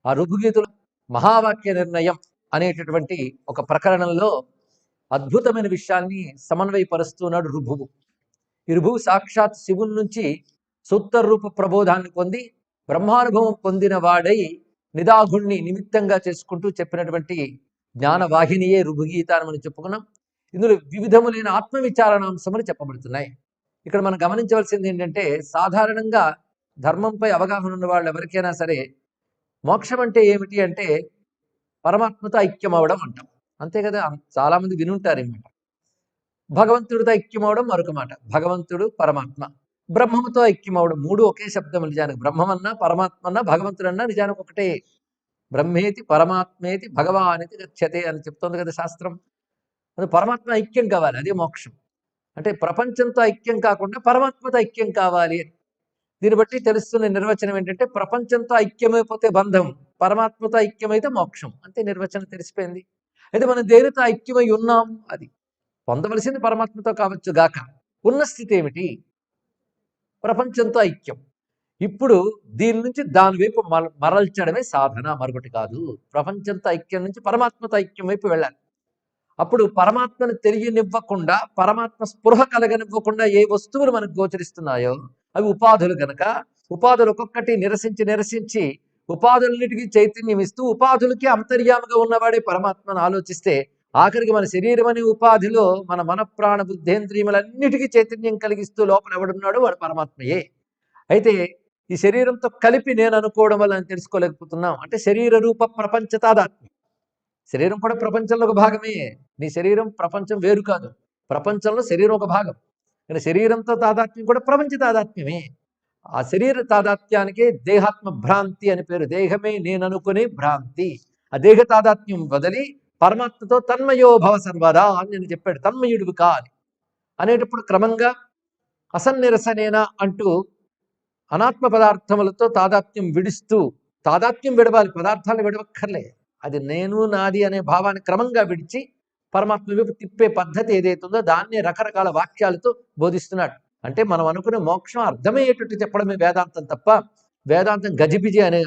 ఆ ఋభుగీతుల మహావాక్య నిర్ణయం అనేటటువంటి ఒక ప్రకరణంలో అద్భుతమైన విషయాన్ని సమన్వయపరుస్తున్నాడు ఋభువు. ఈ ఋభువు సాక్షాత్ శివుని నుంచి సూత్ర రూప ప్రబోధాన్ని పొంది బ్రహ్మానుభవం పొందిన వాడై నిదాఘుణ్ణి నిమిత్తంగా చేసుకుంటూ చెప్పినటువంటి జ్ఞానవాహినియే ఋభుగీత అని మనం చెప్పుకున్నాం. ఇందులో వివిధములైన ఆత్మవిచారణాంశములు చెప్పబడుతున్నాయి. ఇక్కడ మనం గమనించవలసింది ఏంటంటే, సాధారణంగా ధర్మంపై అవగాహన ఉన్న వాళ్ళు ఎవరికైనా సరే మోక్షం అంటే ఏమిటి అంటే పరమాత్మతో ఐక్యం అవడం అంటాం, అంతే కదా. చాలా మంది వినుంటారు ఈ మాట. భగవంతుడితో ఐక్యం అవడం మరొక మాట. భగవంతుడు పరమాత్మ, బ్రహ్మముతో ఐక్యం అవడం, మూడు ఒకే శబ్దం. నిజానికి బ్రహ్మమన్నా పరమాత్మన్నా భగవంతుడన్నా నిజానికి ఒకటే. బ్రహ్మేతి పరమాత్మేతి భగవానేతి గచ్చతే అని చెప్తోంది కదా శాస్త్రం. అది పరమాత్మ ఐక్యం కావాలి, అదే మోక్షం. అంటే ప్రపంచంతో ఐక్యం కాకుండా పరమాత్మతో ఐక్యం కావాలి అని. దీన్ని బట్టి తెలుస్తున్న నిర్వచనం ఏంటంటే, ప్రపంచంతో ఐక్యమైపోతే బంధం, పరమాత్మతో ఐక్యమైతే మోక్షం, అంతే. నిర్వచనం తెలిసిపోయింది. అయితే మనం దేనితో ఐక్యమై ఉన్నాం, అది పొందవలసింది పరమాత్మతో కావచ్చు గాక, ఉన్న స్థితి ఏమిటి? ప్రపంచంతో ఐక్యం. ఇప్పుడు దీని నుంచి దాని వైపు మరల్చడమే సాధన, మరొకటి కాదు. ప్రపంచంతో ఐక్యం నుంచి పరమాత్మతో ఐక్యం వైపు వెళ్ళాలి. అప్పుడు పరమాత్మను తెలియనివ్వకుండా, పరమాత్మ స్పృహ కలగనివ్వకుండా ఏ వస్తువులు మనకు గోచరిస్తున్నాయో అవి ఉపాధులు గనక, ఉపాధులు ఒక్కొక్కటి నిరసించి ఉపాధులన్నిటికీ చైతన్యం ఇస్తూ ఉపాధులకి అంతర్యాముగా ఉన్నవాడే పరమాత్మను ఆలోచిస్తే, ఆఖరికి మన శరీరం అనే ఉపాధిలో మన మన ప్రాణ బుద్ధేంద్రియములన్నిటికీ చైతన్యం కలిగిస్తూ లోపల ఎవడున్నాడో వాడు పరమాత్మయే. అయితే ఈ శరీరంతో కలిపి నేను అనుకోవడం వల్ల తెలుసుకోలేకపోతున్నాం. అంటే శరీర రూప ప్రపంచ తాదాత్మ్యం. శరీరం కూడా ప్రపంచంలో ఒక భాగమే. నీ శరీరం ప్రపంచం వేరు కాదు, ప్రపంచంలో శరీరం ఒక భాగం. కానీ శరీరంతో తాదాత్మ్యం కూడా ప్రపంచ తాదాత్మ్యమే. ఆ శరీర తాదాత్మ్యానికే దేహాత్మ భ్రాంతి అని పేరు. దేహమే నేను అనుకునే భ్రాంతి. ఆ దేహ తాదాత్మ్యం వదిలి పరమాత్మతో తన్మయో భవ సర్వదా అని నేను చెప్పాడు. తన్మయుడివి కా అని అనేటప్పుడు క్రమంగా అసన్నిరసనేనా అంటూ అనాత్మ పదార్థములతో తాదాత్మ్యం విడుస్తూ, తాదాత్మ్యం విడవాలి, పదార్థాలు విడవక్కర్లే. అది నేను నాది అనే భావాన్ని క్రమంగా విడిచి పరమాత్మ వైపు తిప్పే పద్ధతి ఏదైతుందో దాన్ని రకరకాల వాక్యాలతో బోధిస్తున్నాడు. అంటే మనం అనుకునే మోక్షం అర్థమయ్యేటట్టు చెప్పడమే వేదాంతం తప్ప, వేదాంతం గజిబిజి అనే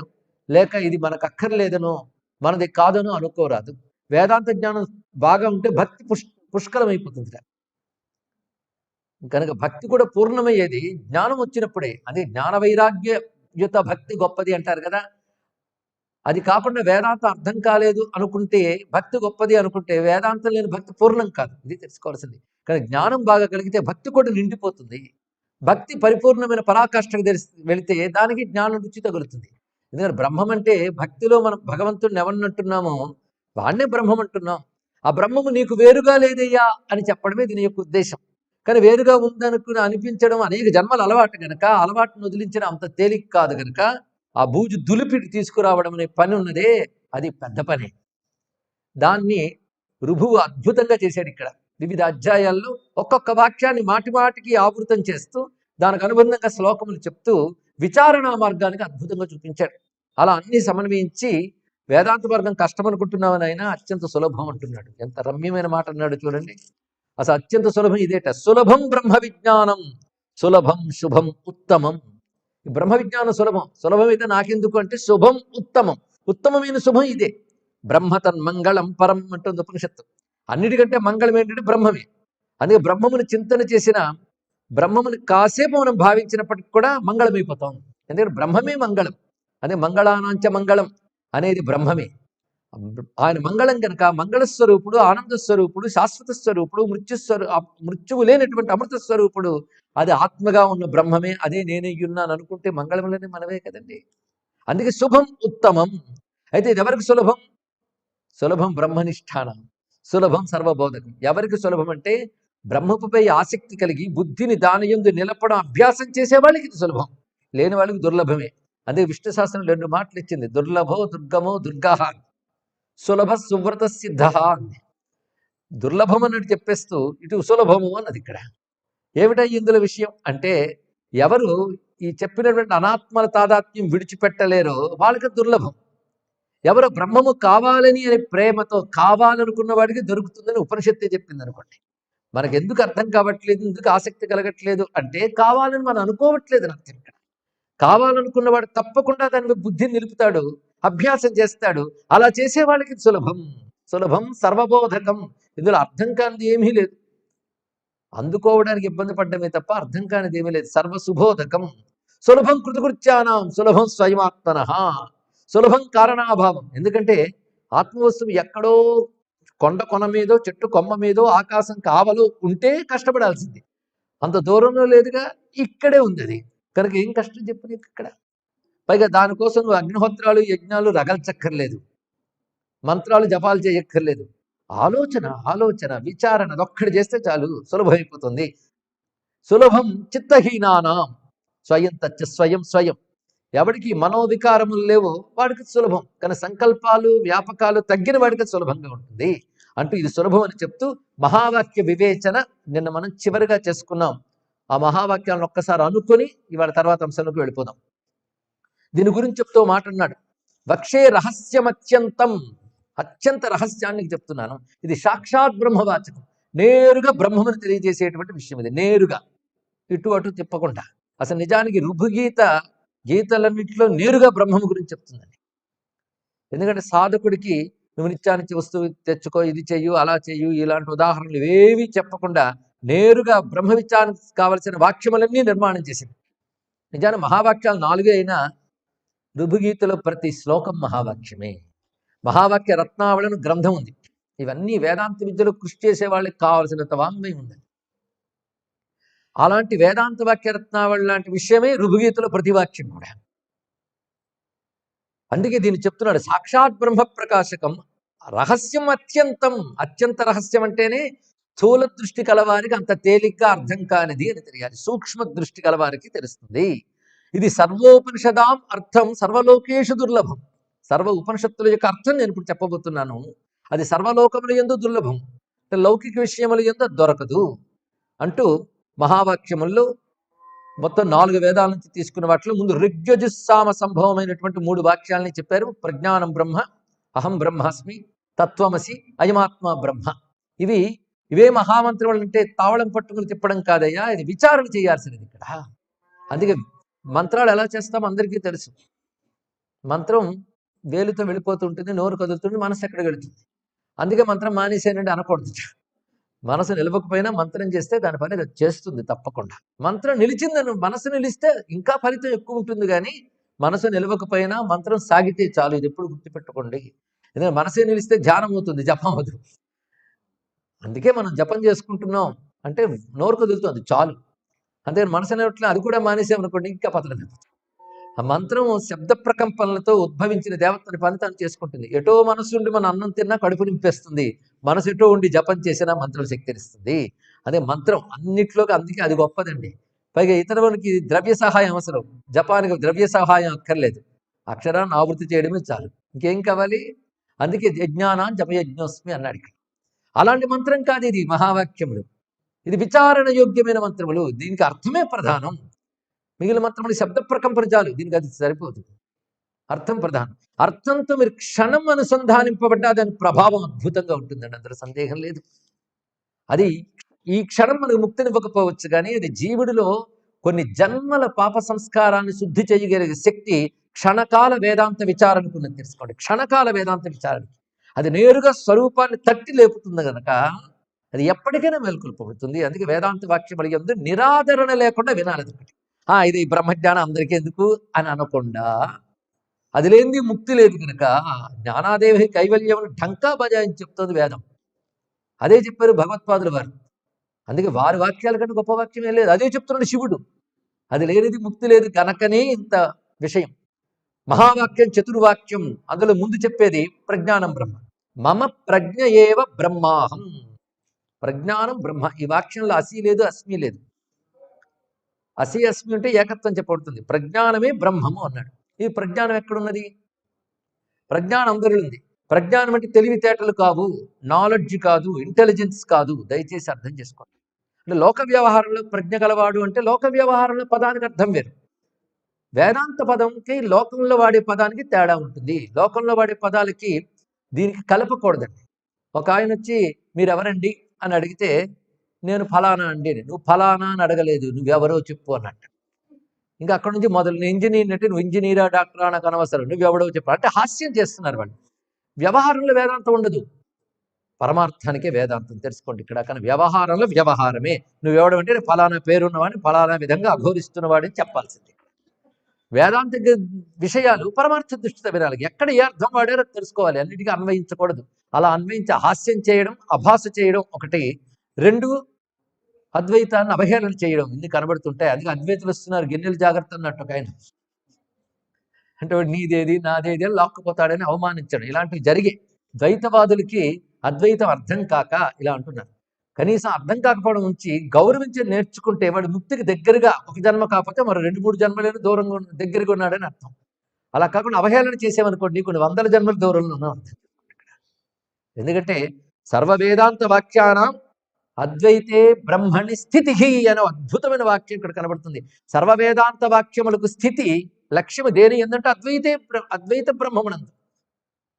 లేక ఇది మనకు అక్కర్లేదనో మనది కాదనో అనుకోరాదు. వేదాంత జ్ఞానం బాగా ఉంటే భక్తి పుష్కలమైపోతుంది. కనుక భక్తి కూడా పూర్ణమయ్యేది జ్ఞానం వచ్చినప్పుడే. అదే జ్ఞాన వైరాగ్యయుత భక్తి గొప్పది అంటారు కదా. అది కాకుండా వేదాంతం అర్థం కాలేదు అనుకుంటే భక్తి గొప్పది అనుకుంటే వేదాంతం లేని భక్తి పూర్ణం కాదు. ఇది తెలుసుకోవాల్సింది. కానీ జ్ఞానం బాగా కలిగితే భక్తి కూడా నిండిపోతుంది. భక్తి పరిపూర్ణమైన పరాకాష్ఠకు వెళితే దానికి జ్ఞానం రుచి తగులుతుంది. ఎందుకంటే బ్రహ్మం అంటే, భక్తిలో మనం భగవంతుడిని ఎవరినంటున్నామో వాడినే బ్రహ్మం అంటున్నాం. ఆ బ్రహ్మము నీకు వేరుగా లేదయ్యా అని చెప్పడమే దీని యొక్క ఉద్దేశం. కానీ వేరుగా ఉందనుకుని అనిపించడం అనేక జన్మల అలవాటు గనక, అలవాటును వదిలించడం అంత తేలిక కాదు గనక, ఆ బూజు దులిపి తీసుకురావడం అనే పని ఉన్నదే, అది పెద్ద పని. దాన్ని ఋభువు అద్భుతంగా చేశాడు. ఇక్కడ వివిధ అధ్యాయాల్లో ఒక్కొక్క వాక్యాన్ని మాటి మాటికి ఆవృతం చేస్తూ దానికి అనుబంధంగా శ్లోకములు చెప్తూ విచారణ మార్గానికి అద్భుతంగా చూపించాడు. అలా అన్ని సమన్వయించి వేదాంత మార్గం కష్టం అనుకుంటున్నామని ఆయన అత్యంత సులభం అంటున్నాడు. ఎంత రమ్యమైన మాట అన్నాడు చూడండి. అసలు అత్యంత సులభం ఇదేట. సులభం బ్రహ్మ విజ్ఞానం, సులభం శుభం ఉత్తమం. బ్రహ్మ విజ్ఞానం సులభం. సులభం అయితే నాకెందుకు అంటే శుభం ఉత్తమం. ఉత్తమమైన శుభం ఇదే. బ్రహ్మ తన్మంగళం పరం అంటుంది ఉపనిషత్తు. అన్నిటికంటే మంగళం ఏంటంటే బ్రహ్మమే. అందుకే బ్రహ్మముని చింతన చేసిన, బ్రహ్మముని కాసేపు మనం భావించినప్పటికి కూడా మంగళమైపోతాం. ఎందుకంటే బ్రహ్మమే మంగళం. అదే మంగళానాంచ మంగళం అనేది బ్రహ్మమే. ఆయన మంగళం కనుక మంగళస్వరూపుడు, ఆనంద స్వరూపుడు, శాశ్వత స్వరూపుడు, మృత్యువు లేనటువంటి అమృత స్వరూపుడు. అది ఆత్మగా ఉన్న బ్రహ్మమే. అదే నేనయ్యున్నాను అనుకుంటే మంగళములని మనమే కదండి. అందుకే శుభం ఉత్తమం. అయితే ఇది ఎవరికి సులభం? సులభం బ్రహ్మనిష్టానం, సులభం సర్వబోధకం. ఎవరికి సులభం అంటే బ్రహ్మపుపై ఆసక్తి కలిగి బుద్ధిని దాని యందు నిలపడం అభ్యాసం చేసే వాళ్ళకి ఇది సులభం. లేని వాళ్ళకి దుర్లభమే. అదే విష్ణు శాస్త్రం 2 మాటలు ఇచ్చింది. దుర్లభో దుర్గమో దుర్గా, సులభ సువ్రత సిద్ధ అంది. దుర్లభం అన్నట్టు చెప్పేస్తూ ఇటు సులభము అన్నది. ఇక్కడ ఏమిటా ఇందులో విషయం అంటే, ఎవరు ఈ చెప్పినటువంటి అనాత్మల తాదాత్మ్యం విడిచిపెట్టలేరో వాళ్ళకి దుర్లభం. ఎవరు బ్రహ్మము కావాలని అనే ప్రేమతో కావాలనుకున్న వాడికి దొరుకుతుందని ఉపనిషత్తే చెప్పింది అనుకోండి. మనకు ఎందుకు అర్థం కావట్లేదు, ఎందుకు ఆసక్తి కలగట్లేదు అంటే కావాలని మనం అనుకోవట్లేదు. నాకు ఇక్కడ కావాలనుకున్నవాడు తప్పకుండా దాని బుద్ధిని నిలుపుతాడు. అభ్యాసం చేస్తాడు. అలా చేసే వాళ్ళకి సులభం. సులభం సర్వబోధకం. ఇందులో అర్థం కానిది ఏమీ లేదు. అందుకోవడానికి ఇబ్బంది పడ్డమే తప్ప అర్థం కానిది ఏమీ లేదు. సర్వసుబోధకం. సులభం కృతకృత్యానాం సులభం స్వయమాత్మన. సులభం కారణాభావం. ఎందుకంటే ఆత్మవస్తువు ఎక్కడో కొండ కొన మీదో చెట్టు కొమ్మ మీదో ఆకాశం కావలో ఉంటే కష్టపడాల్సింది. అంత దూరంలో లేదుగా, ఇక్కడే ఉంది అది. కనుక ఏం కష్టం చెప్పు నీకు ఇక్కడ. పైగా దానికోసం నువ్వు అగ్నిహోత్రాలు యజ్ఞాలు రగల్చక్కర్లేదు, మంత్రాలు జపాలు చేయక్కర్లేదు. ఆలోచన ఆలోచన విచారణ అదొక్కడి చేస్తే చాలు, సులభమైపోతుంది. సులభం చిత్తహీనానాం స్వయం తచ్చ స్వయం స్వయం. ఎవడికి మనోవికారములు లేవో వాడికి సులభం, కానీ సంకల్పాలు వ్యాపకాలు తగ్గిన వాడికి సులభంగా ఉంటుంది అంటూ ఇది సులభం అని చెప్తూ మహావాక్య వివేచన నిన్న మనం చివరిగా చేసుకున్నాం. ఆ మహావాక్యాలను ఒక్కసారి అనుకొని ఇవాళ తర్వాత అంశంలోకి వెళ్ళిపోదాం. దీని గురించి చెప్తూ మాట అన్నాడు, వక్షే రహస్యమత్యంతం. అత్యంత రహస్యాన్ని చెప్తున్నాను. ఇది సాక్షాత్ బ్రహ్మవాచకం. నేరుగా బ్రహ్మమును తెలియజేసేటువంటి విషయం ఇది. నేరుగా ఇటు అటు తిప్పకుండా. అసలు నిజానికి రుభుగీత గీతలన్నింటిలో నేరుగా బ్రహ్మము గురించి చెప్తుందండి. ఎందుకంటే సాధకుడికి నువ్వు నిత్యానికి వస్తువు తెచ్చుకో, ఇది చెయ్యు, అలా చెయ్యు, ఇలాంటి ఉదాహరణలు ఏవి చెప్పకుండా నేరుగా బ్రహ్మ విచారానికి కావలసిన వాక్యములన్నీ నిర్మాణం చేసింది. నిజానికి మహావాక్యాలు 4 అయినా రుభుగీతలో ప్రతి శ్లోకం మహావాక్యమే. మహావాక్య రత్నావళిని గ్రంథం ఉంది. ఇవన్నీ వేదాంత విద్యలో కృషి చేసే వాళ్ళకి కావలసినంత వాంగ్మయం ఉంది. అలాంటి వేదాంత వాక్య రత్నావళి లాంటి విషయమే రుభుగీతలో ప్రతి వాక్యం కూడా. అందుకే దీన్ని చెప్తున్నాడు, సాక్షాత్ బ్రహ్మ ప్రకాశకం రహస్యం అత్యంతం. అత్యంత రహస్యం అంటేనే స్థూల దృష్టి కలవారికి అంత తేలిగ్గా అర్థం కానిది అని తెలియాలి. సూక్ష్మ దృష్టి కలవారికి తెలుస్తుంది. ఇది సర్వోపనిషదాం అర్థం సర్వలోకేషు దుర్లభం. సర్వ ఉపనిషత్తుల యొక్క అర్థం నేను ఇప్పుడు చెప్పబోతున్నాను. అది సర్వలోకముల యందు దుర్లభం, లౌకిక విషయముల యందు దొరకదు అంటూ మహావాక్యముల్లో మొత్తం 4 వేదాల నుంచి తీసుకున్న వాటిలో ముందు ఋగ్యజుస్సామ సంభవమైనటువంటి 3 వాక్యాలని చెప్పారు. ప్రజ్ఞానం బ్రహ్మ, అహం బ్రహ్మాస్మి, తత్వమసి, అయమాత్మ బ్రహ్మ. ఇవే మహామంత్రములు అంటే తావళం పట్టుకుని తిప్పడం కాదయ్యా, ఇది విచారణ చేయాల్సినది ఇక్కడ. అందుకే మంత్రాలు ఎలా చేస్తామో అందరికీ తెలుసు. మంత్రం వేలుతో వెళ్ళిపోతుంటుంది, నోరు కదులుతుంది, మనసు ఎక్కడ వెళుతుంది. అందుకే మంత్రం మానేసేనండి అనకూడదు. మనసు నిలవకపోయినా మంత్రం చేస్తే దాని పని అది చేస్తుంది తప్పకుండా. మంత్రం నిలిచిందని మనసు నిలిస్తే ఇంకా ఫలితం ఎక్కువ ఉంటుంది, కానీ మనసు నిలవకపోయినా మంత్రం సాగితే చాలు. ఇది ఎప్పుడు గుర్తుపెట్టుకోండి. ఎందుకంటే మనసే నిలిస్తే ధ్యానం అవుతుంది, జపం అవుతుంది. అందుకే మనం జపం చేసుకుంటున్నాం అంటే నోరు కదులుతుంది చాలు. అంతే మనసు నిలవట్లే, అది కూడా మానేసామనుకోండి ఇంకా పతనమైపోతుంది. ఆ మంత్రం శబ్ద ప్రకంపనలతో ఉద్భవించిన దేవతని పని తను చేసుకుంటుంది. ఎటో మనసు ఉండి మన అన్నం తిన్నా కడుపు నింపేస్తుంది, మనసు ఎటో ఉండి జపం చేసినా మంత్రం శక్తినిస్తుంది. అదే మంత్రం అన్నిట్లోకి, అందుకే అది గొప్పదండి. పైగా ఇతరులకి ద్రవ్య సహాయం అవసరం, జపానికి ద్రవ్య సహాయం అక్కర్లేదు. అక్షరాన్ని ఆవృత్తి చేయడమే చాలు, ఇంకేం కావాలి. అందుకే యజ్ఞానాం జపయజ్ఞోస్మి అన్నాడు ఇక్కడ. అలాంటి మంత్రం కాదు ఇది మహావాక్యములు. ఇది విచారణ యోగ్యమైన మంత్రములు. దీనికి అర్థమే ప్రధానం. మిగిలిన మంత్రములు శబ్ద ప్రకంపన చాలు, దీనికి అది సరిపోదు. అర్థం ప్రధానం. అర్థంతో మీరు క్షణం అనుసంధానింపబడ్డా దాని ప్రభావం అద్భుతంగా ఉంటుందండి, అందులో సందేహం లేదు. అది ఈ క్షణం మనకు ముక్తినివ్వకపోవచ్చు, కానీ అది జీవుడిలో కొన్ని జన్మల పాప సంస్కారాన్ని శుద్ధి చేయగలిగే శక్తి క్షణకాల వేదాంత విచారణకు ఉన్నది. తెలుసుకోండి, క్షణకాల వేదాంత విచారణ అది నేరుగా స్వరూపాన్ని తట్టి లేపుతుంది కనుక అది ఎప్పటికైనా మేల్కొల్పబడుతుంది. అందుకే వేదాంత వాక్యం యందు నిరాదరణ లేకుండా వినాలి. ఒకటి, ఇది బ్రహ్మజ్ఞానం అందరికీ ఎందుకు అని అనకుండా, అది లేనిది ముక్తి లేదు కనుక జ్ఞానాదేవి కైవల్యం ఢంకా బజాయించి చెప్తుంది వేదం. అదే చెప్పారు భగవత్పాదుల వారు. అందుకే వారి వాక్యాల కంటే గొప్ప వాక్యమే లేదు. అదే చెప్తున్నాడు శివుడు. అది లేనిది ముక్తి లేదు కనుకనే ఇంత విషయం. మహావాక్యం చతుర్వాక్యం, అందులో ముందు చెప్పేది ప్రజ్ఞానం బ్రహ్మ. మమ ప్రజ్ఞ ఏవ బ్రహ్మాహం. ప్రజ్ఞానం బ్రహ్మ. ఈ వాక్యంలో అసి లేదు, అస్మి లేదు. అసి అస్మి అంటే ఏకత్వం చెప్పబడుతుంది. ప్రజ్ఞానమే బ్రహ్మము అన్నాడు. ఈ ప్రజ్ఞానం ఎక్కడున్నది? ప్రజ్ఞానం అందరిలో ఉంది. ప్రజ్ఞానం అంటే తెలివితేటలు కావు, నాలెడ్జ్ కాదు, ఇంటెలిజెన్స్ కాదు. దయచేసి అర్థం చేసుకోండి. అంటే లోక వ్యవహారంలో ప్రజ్ఞ గలవాడు అంటే లోక వ్యవహారంలో పదానికి అర్థం వేరు. వేదాంత పదంకి లోకంలో వాడే పదానికి తేడా ఉంటుంది. లోకంలో వాడే పదాలకి దీనికి కలపకూడదండి. ఒక ఆయన వచ్చి మీరెవరండి అని అడిగితే నేను ఫలానా అండి, నువ్వు ఫలానా అని అడగలేదు, నువ్వెవరో చెప్పు అన్నట్టు. ఇంకా అక్కడ నుంచి మొదలు ఇంజనీర్ అంటే నువ్వు ఇంజనీరా డాక్టరా నాకు అనవసరం, నువ్వు ఎవడో చెప్పారు అంటే హాస్యం చేస్తున్నారు వాళ్ళు. వ్యవహారంలో వేదాంతం ఉండదు, పరమార్థానికే వేదాంతం తెలుసుకోండి ఇక్కడ. కానీ వ్యవహారంలో వ్యవహారమే. నువ్వెవడమంటే ఫలానా పేరున్నవాడిని ఫలానా విధంగా అఘోరిస్తున్నవాడిని చెప్పాల్సింది. వేదాంత విషయాలు పరమార్థ దృష్టితో వినాలి. ఎక్కడ ఏ అర్థం వాడారో తెలుసుకోవాలి, అన్నిటికీ అన్వయించకూడదు. అలా అన్వయించి హాస్యం చేయడం, అభాస చేయడం ఒకటి. రెండు, అద్వైతాన్ని అవహేళన చేయడం ఇన్ని కనబడుతుంటాయి. అందుకే అద్వైతులు వస్తున్నారు గిన్నెలు జాగ్రత్త అన్నట్టు ఒక ఆయన. అంటే వాడు నీదేది నాదేది అని లాక్కుపోతాడని అవమానించడం ఇలాంటివి జరిగే. ద్వైతవాదులకి అద్వైతం అర్థం కాక ఇలా అంటున్నారు. కనీసం అర్థం కాకపోవడం ఉంచి గౌరవించి నేర్చుకుంటే వాడు ముక్తికి దగ్గరగా, ఒక జన్మ కాకపోతే మరో 2-3 జన్మలేని దూరంగా దగ్గరగా ఉన్నాడని అర్థం. అలా కాకుండా అవహేళన చేసేవనుకోండి కొన్ని 100 జన్మల దూరంలో ఉన్నాం అర్థం. ఎందుకంటే సర్వవేదాంత వాక్యానం అద్వైతే బ్రహ్మణి స్థితి అనే అద్భుతమైన వాక్యం ఇక్కడ కనబడుతుంది. సర్వవేదాంత వాక్యములకు స్థితి లక్ష్యము దేని ఏంటంటే అద్వైత బ్రహ్మమునందు.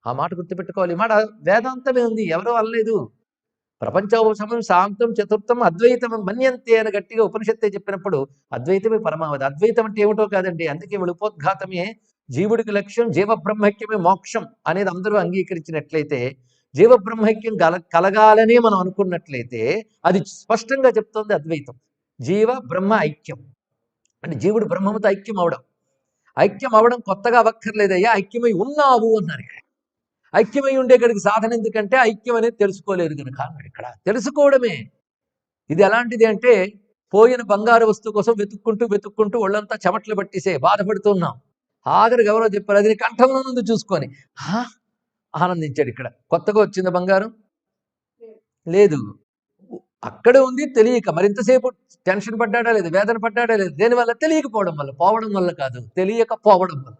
ఆ మాట గుర్తుపెట్టుకోవాలి. ఈ మాట వేదాంతమే ఉంది, ఎవరో అనలేదు. ప్రపంచోపశమం శాంతం చతుర్థం అద్వైతం మన్యంతే అని గట్టిగా ఉపనిషత్తే చెప్పినప్పుడు అద్వైతమే పరమావధి. అద్వైతం అంటే ఏమిటో కాదండి, అందుకే ఉపోద్ఘాతమే జీవుడికి లక్ష్యం, జీవబ్రహ్మైక్యమే మోక్షం అనేది అందరూ అంగీకరించినట్లయితే, జీవబ్రహ్మైక్యం కలగాలని మనం అనుకున్నట్లయితే అది స్పష్టంగా చెప్తోంది అద్వైతం. జీవ బ్రహ్మ ఐక్యం అంటే జీవుడు బ్రహ్మముతో ఐక్యం అవడం. ఐక్యం అవడం కొత్తగా అవ్వక్కర్లేదయ్యా, ఐక్యమై ఉన్నావు అన్నారు ఇక్కడ. ఐక్యమై ఉండే గడికి సాధన ఎందుకంటే ఐక్యం అనేది తెలుసుకోలేదు కనుక అన్నాడు ఇక్కడ. తెలుసుకోవడమే. ఇది ఎలాంటిది అంటే పోయిన బంగారు వస్తువు కోసం వెతుక్కుంటూ ఒళ్ళంతా చెమట్లు పట్టేసే బాధపడుతున్నాం. ఆఖరికి ఎవరో చెప్పారు అది కంఠంలో నుండి చూసుకొని ఆనందించాడు. ఇక్కడ కొత్తగా వచ్చింది బంగారం లేదు, అక్కడే ఉంది తెలియక. మరింతసేపు టెన్షన్ పడ్డాడా లేదు, వేదన పడ్డాడా లేదు. దేనివల్ల? తెలియకపోవడం వల్ల. పోవడం వల్ల కాదు, తెలియకపోవడం వల్ల.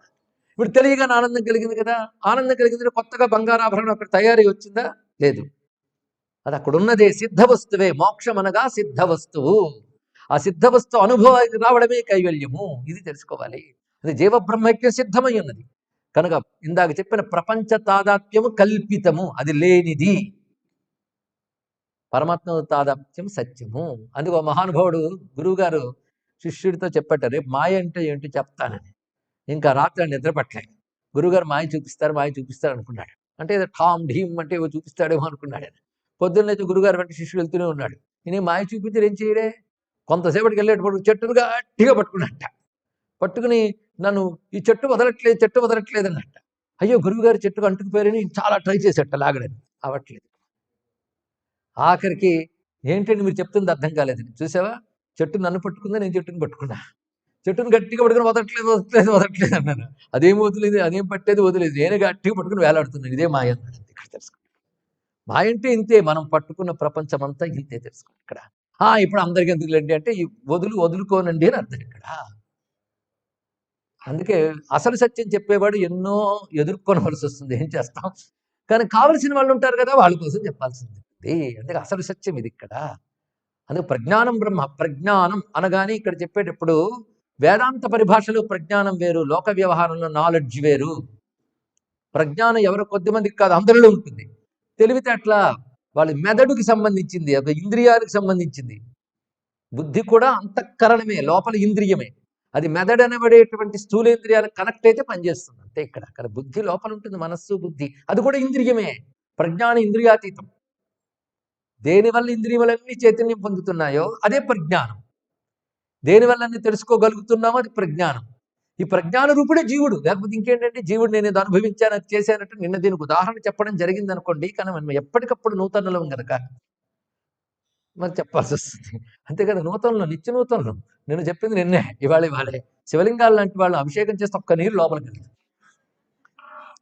ఇప్పుడు తెలియగానే ఆనందం కలిగింది కదా. ఆనందం కలిగింది, కొత్తగా బంగారాభరణం అక్కడ తయారీ వచ్చిందా? లేదు. అది అక్కడ ఉన్నదే సిద్ధ వస్తువే. మోక్షం అనగా సిద్ధ వస్తువు. ఆ సిద్ధ వస్తువు అనుభవానికి రావడమే కైవల్యము. ఇది తెలుసుకోవాలి. అది జీవబ్రహ్మైక్యం సిద్ధమై ఉన్నది కనుక ఇందాక చెప్పిన ప్రపంచ తాదాత్మ్యము కల్పితము, అది లేనిది. పరమాత్మ తాదాత్మ్యం సత్యము. అందుకు మహానుభావుడు గురువుగారు శిష్యుడితో చెప్పట, రేపు మాయ అంటే ఏంటి చెప్తానని. ఇంకా రాత్రి నిద్రపట్టలే. గురువుగారు మాయ చూపిస్తారు అనుకున్నాడు. అంటే ఏదో ఠామ్ ఢీమ్ అంటే ఏవో చూపిస్తాడేమో అనుకున్నాడు. పొద్దున్నైతే గురుగారు వెంట శిష్యుడు వెళ్తూనే ఉన్నాడు. నేను మాయ చూపించారు ఏం చేయడే. కొంతసేపటికి వెళ్ళేటప్పుడు చెట్టును గట్టిగా పట్టుకున్నట్ట. పట్టుకుని నన్ను ఈ చెట్టు వదలట్లేదు అన్నట్ట. అయ్యో గురువుగారు చెట్టుకు అంటుకుపోయారని చాలా ట్రై చేసేట లాగడని, అవట్లేదు. ఆఖరికి ఏంటంటే మీరు చెప్తుంది అర్థం కాలేదు. చూసావా, చెట్టు నన్ను పట్టుకుందా, నేను చెట్టును పట్టుకున్నా. చెట్టును గట్టిగా పట్టుకుని వదలట్లేదు అన్నాను. అదేం వదిలేదు, అదేం పట్టేది వదిలేదు, నేనే గట్టిగా పట్టుకుని వేలాడుతున్నాను. ఇదే మాయ అన్నాడు. ఇక్కడ తెలుసుకోండి, మాయ అంటే ఇంతే. మనం పట్టుకున్న ప్రపంచం అంతా ఇంతే. తెలుసుకోండి ఇక్కడ. ఇప్పుడు అందరికి ఎందుకులేండి అంటే ఈ వదులుకోనండి అని అర్థం ఇక్కడ. అందుకే అసలు సత్యం చెప్పేవాడు ఎన్నో ఎదుర్కొనవలసి వస్తుంది, ఏం చేస్తాం. కానీ కావలసిన వాళ్ళు ఉంటారు కదా, వాళ్ళ కోసం చెప్పాల్సింది. అందుకే అసలు సత్యం ఇది ఇక్కడ. అందుకే ప్రజ్ఞానం బ్రహ్మ. ప్రజ్ఞానం అనగానే ఇక్కడ చెప్పేటప్పుడు వేదాంత పరిభాషలో ప్రజ్ఞానం వేరు, లోక వ్యవహారంలో నాలెడ్జ్ వేరు. ప్రజ్ఞానం ఎవరో కొద్దిమందికి కాదు, అందరిలో ఉంటుంది. తెలివితేటల వాళ్ళ మెదడుకి సంబంధించింది, అది ఇంద్రియాలకు సంబంధించింది. బుద్ధి కూడా అంతఃకరణమే, లోపల ఇంద్రియమే. అది మెదడు అనబడేటువంటి స్థూలేంద్రియాలకు కనెక్ట్ అయితే పనిచేస్తుంది అంతే. ఇక్కడ బుద్ధి లోపల ఉంటుంది, మనస్సు బుద్ధి, అది కూడా ఇంద్రియమే. ప్రజ్ఞానం ఇంద్రియాతీతం. దేనివల్ల ఇంద్రియములన్నీ చైతన్యం పొందుతున్నాయో అదే ప్రజ్ఞానం. దేనివల్ల అన్ని తెలుసుకోగలుగుతున్నామో అది ప్రజ్ఞానం. ఈ ప్రజ్ఞాన రూపుడే జీవుడు. లేకపోతే ఇంకేంటంటే జీవుడు నేను ఇది అనుభవించాను, అది చేశానంటే నిన్న దీనికి ఉదాహరణ చెప్పడం జరిగింది అనుకోండి. కానీ మనం ఎప్పటికప్పుడు నూతనలం కనుక మరి చెప్పాల్సి వస్తుంది. అంతే కదా, నూతనలో నిత్య నూతనలో. నేను చెప్పింది నిన్నే, ఇవాళే. శివలింగాలు లాంటి వాళ్ళు అభిషేకం చేస్తే ఒక్క నీరు లోపలికి వెళ్తుంది.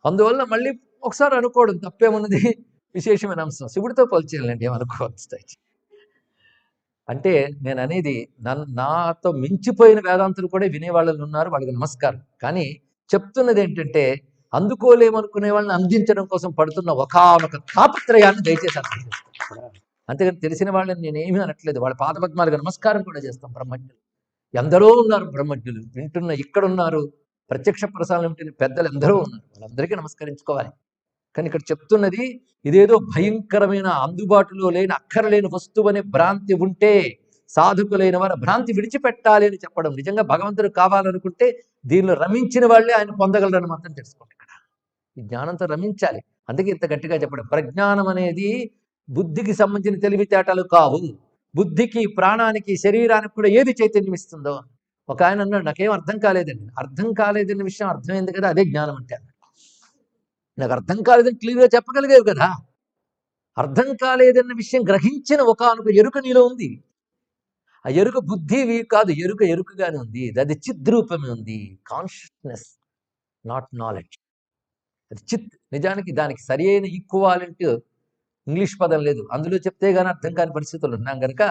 అందువల్ల మళ్ళీ ఒకసారి అనుకోవడం తప్పేమున్నది, విశేషమైన అంశం. శివుడితో పోల్చేయాలండి, ఏమనుకోవచ్చు. అంటే నేను అనేది నాతో మించిపోయిన వేదాంతులు కూడా వినేవాళ్ళు ఉన్నారు, వాళ్ళకి నమస్కారం. కానీ చెప్తున్నది ఏంటంటే అందుకోలేమనుకునే వాళ్ళని అందించడం కోసం పడుతున్న ఒకానొక తాపత్రయాన్ని దయచేసి అర్థం చేసుకోవాలి. అంతేగాని తెలిసిన వాళ్ళని నేనేమీ అనట్లేదు, వాళ్ళ పాదపద్మాలకు నమస్కారం కూడా చేస్తాం. బ్రహ్మజ్ఞులు ఎందరో ఉన్నారు, బ్రహ్మజ్ఞులు వింటున్న ఇక్కడున్నారు, ప్రత్యక్ష ప్రసారం వింటున్న పెద్దలు ఎందరో ఉన్నారు, వాళ్ళందరికీ నమస్కరించుకోవాలి. కానీ ఇక్కడ చెప్తున్నది ఇదేదో భయంకరమైన అందుబాటులో లేని అక్కరలేని వస్తువు అనే భ్రాంతి ఉంటే సాధకులైన వారు భ్రాంతి విడిచిపెట్టాలి అని చెప్పడం. నిజంగా భగవంతుడు కావాలనుకుంటే దీనిలో రమించిన వాళ్ళే ఆయన పొందగలరని మాత్రం తెలుసుకోండి. ఇక్కడ ఈ జ్ఞానంతో రమించాలి. అందుకే ఇంత గట్టిగా చెప్పడం. ప్రజ్ఞానం అనేది బుద్ధికి సంబంధించిన తెలివితేటలు కావు. బుద్ధికి, ప్రాణానికి, శరీరానికి కూడా ఏది చైతన్యం ఇస్తుందో. ఒక ఆయన అన్నాడు, నాకేం అర్థం కాలేదండి. అర్థం కాలేదన్న విషయం అర్థమైంది కదా, అదే జ్ఞానం అంటే. నాకు అర్థం కాలేదని క్లియర్గా చెప్పగలిగేవి కదా. అర్థం కాలేదన్న విషయం గ్రహించిన ఒకానొక ఎరుక నీలో ఉంది. ఆ ఎరుక బుద్ధివి కాదు, ఎరుకగానే ఉంది. అది చిద్రూపమే ఉంది. Consciousness, not knowledge. అది చిత్. నిజానికి దానికి సరి అయిన ఈక్వాలెంట్ ఇంగ్లీష్ పదం లేదు. అందులో చెప్తే గానీ అర్థం కాని పరిస్థితులు ఉన్నాం కనుక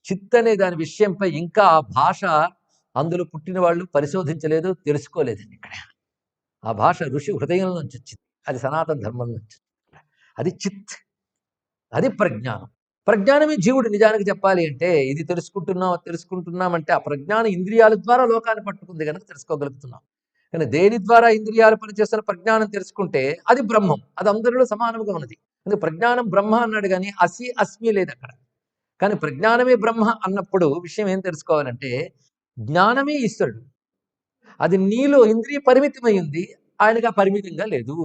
చిత్ అనే దాని విషయంపై ఇంకా ఆ భాష అందులో పుట్టిన వాళ్ళు పరిశోధించలేదు, తెలుసుకోలేదండి. ఇక్కడ ఆ భాష ఋషి హృదయం నుంచి వచ్చింది. అది సనాతన ధర్మం నుంచి. అది చిత్, అది ప్రజ్ఞానం. ప్రజ్ఞానమే జీవుడు. నిజానికి చెప్పాలి అంటే ఇది తెలుసుకుంటున్నామంటే ఆ ప్రజ్ఞానం ఇంద్రియాల ద్వారా లోకాన్ని పట్టుకుంది కనుక తెలుసుకోగలుగుతున్నాం. కానీ దేని ద్వారా ఇంద్రియాలు పనిచేస్తున్న ప్రజ్ఞానం తెలుసుకుంటే అది బ్రహ్మం. అది అందరిలో సమానంగా ఉన్నది. అందుకే ప్రజ్ఞానం బ్రహ్మ అన్నాడు కానీ అసి అస్మి లేదు అక్కడ. కానీ ప్రజ్ఞానమే బ్రహ్మ అన్నప్పుడు విషయం ఏం తెలుసుకోవాలంటే జ్ఞానమే ఈశ్వరుడు. అది నీలో ఇంద్రియ పరిమితమై ఉంది, ఆయనగా పరిమితంగా లేదు.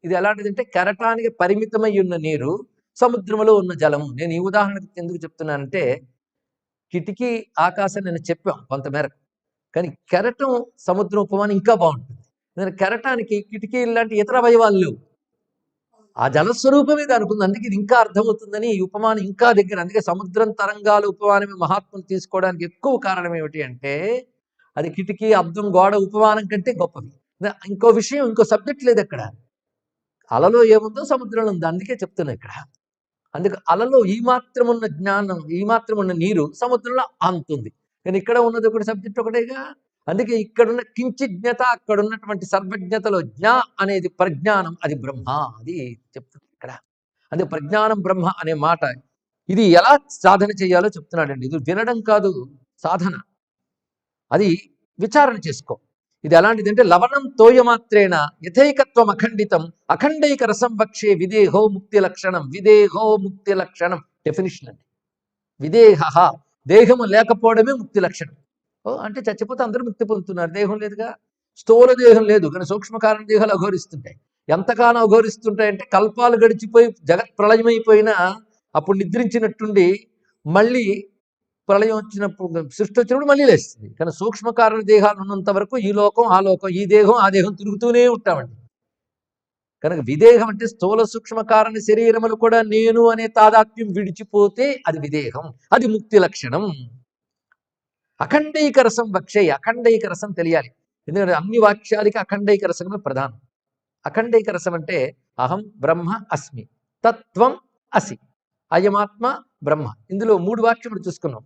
ఇది ఎలాంటిదంటే కెరటానికి పరిమితమై ఉన్న నీరు, సముద్రంలో ఉన్న జలము. నేను ఈ ఉదాహరణ ఎందుకు చెప్తున్నానంటే కిటికీ ఆకాశం నేను చెప్పాం కొంతమేరకు, కానీ కెరటం సముద్రం ఉపమానం ఇంకా బాగుంటుంది. నేను కెరటానికి కిటికీ లాంటి ఇతర అవయవాలు లేవు, ఆ జలస్వరూపమే దానికి ఉంది. అందుకే ఇది ఇంకా అర్థమవుతుందని ఈ ఉపమానం ఇంకా దగ్గర. అందుకే సముద్రం తరంగాల ఉపమానమే మహాత్ములు తీసుకోవడానికి ఎక్కువ కారణం ఏమిటి అంటే అది కిటికీ, అద్దం, గోడ ఉపమానం కంటే గొప్పది. ఇంకో విషయం, ఇంకో సబ్జెక్ట్ లేదు అక్కడ. అలలో ఏముందో సముద్రంలో ఉంది. అందుకే చెప్తున్నా ఇక్కడ. అందుకే అలలో ఈ మాత్రం ఉన్న జ్ఞానం, ఈ మాత్రం ఉన్న నీరు సముద్రంలో అంతుంది. కానీ ఇక్కడ ఉన్నది ఒకటి, సబ్జెక్ట్ ఒకటేగా. అందుకే ఇక్కడున్న కించిజ్ఞత, అక్కడ ఉన్నటువంటి సర్వజ్ఞతలో జ్ఞ అనేది ప్రజ్ఞానం, అది బ్రహ్మ. అది చెప్తుంది ఇక్కడ. అదే ప్రజ్ఞానం బ్రహ్మ అనే మాట. ఇది ఎలా సాధన చేయాలో చెప్తున్నాడండి. ఇది వినడం కాదు, సాధన. అది విచారణ చేసుకో. ఇది ఎలాంటిది అంటే లవణం తోయమాత్రేణ యథైకత్వం అఖండితం అఖండైక రసం వక్షే విదేహో ముక్తి లక్షణం. విదేహో ముక్తి లక్షణం డెఫినిషన్ అండి. విదేహ, దేహము లేకపోవడమే ముక్తి లక్షణం. అంటే చచ్చిపోతే అందరూ ముక్తి పొందుతున్నారు. దేహం లేదుగా. స్థూల దేహం లేదు కానీ సూక్ష్మకారణ దేహాలు అఘోరిస్తుంటాయి. ఎంతకాలం అఘోరిస్తుంటాయంటే కల్పాలు గడిచిపోయి జగత్ ప్రళయమైపోయినా అప్పుడు నిద్రించినట్టుండి మళ్ళీ ప్రళయం వచ్చినప్పుడు, సృష్టి వచ్చినప్పుడు మళ్ళీ లేస్తుంది. కానీ సూక్ష్మకారణ దేహాలు ఉన్నంత వరకు ఈ లోకం ఆ లోకం, ఈ దేహం ఆ దేహం తిరుగుతూనే ఉంటామండి. కనుక విదేహం అంటే స్థూల సూక్ష్మ కారణ శరీరములు కూడా నేను అనే తాదాత్మ్యం విడిచిపోతే అది విదేహం, అది ముక్తి లక్షణం. అఖండైక రసం వక్షే. అఖండైక రసం తెలియాలి. ఎందుకంటే అన్ని వాక్యాలకి అఖండైక రసమే ప్రధానం. అఖండైక రసం అంటే అహం బ్రహ్మ అస్మి, తత్వం అసి, అయమాత్మ బ్రహ్మ. ఇందులో 3 వాక్యములు చూసుకున్నాం.